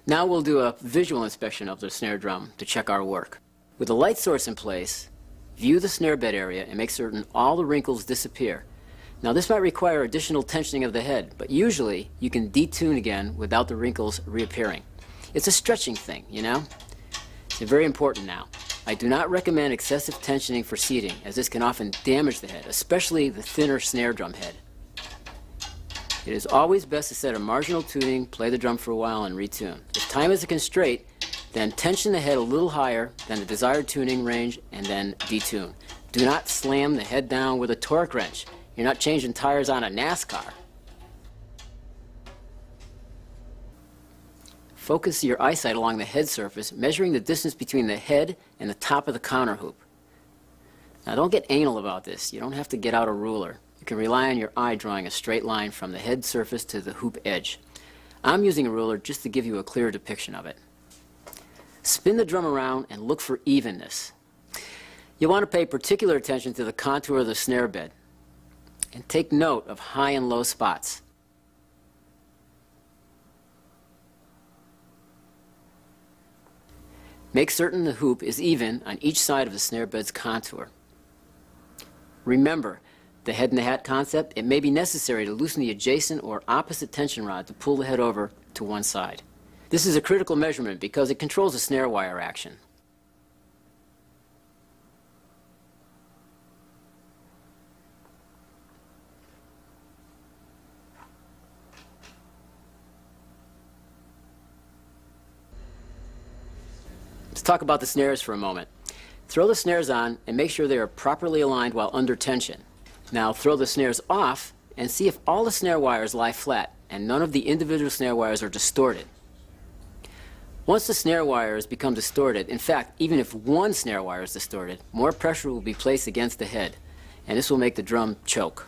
Now we'll do a visual inspection of the snare drum to check our work. With the light source in place, view the snare bed area and make certain all the wrinkles disappear. Now this might require additional tensioning of the head, but usually you can detune again without the wrinkles reappearing. It's a stretching thing, you know? It's very important now. I do not recommend excessive tensioning for seating, as this can often damage the head, especially the thinner snare drum head. It is always best to set a marginal tuning, play the drum for a while, and retune. If time is a constraint, then tension the head a little higher than the desired tuning range and then detune. Do not slam the head down with a torque wrench. You're not changing tires on a NASCAR. Focus your eyesight along the head surface, measuring the distance between the head and the top of the counter hoop. Now don't get anal about this. You don't have to get out a ruler. You can rely on your eye drawing a straight line from the head surface to the hoop edge. I'm using a ruler just to give you a clear depiction of it. Spin the drum around and look for evenness. You want to pay particular attention to the contour of the snare bed and take note of high and low spots. Make certain the hoop is even on each side of the snare bed's contour. Remember the head in the hat concept. It may be necessary to loosen the adjacent or opposite tension rod to pull the head over to one side. This is a critical measurement because it controls the snare wire action. Let's talk about the snares for a moment. Throw the snares on and make sure they are properly aligned while under tension. Now throw the snares off and see if all the snare wires lie flat and none of the individual snare wires are distorted. Once the snare wires become distorted, in fact, even if one snare wire is distorted, more pressure will be placed against the head, and this will make the drum choke.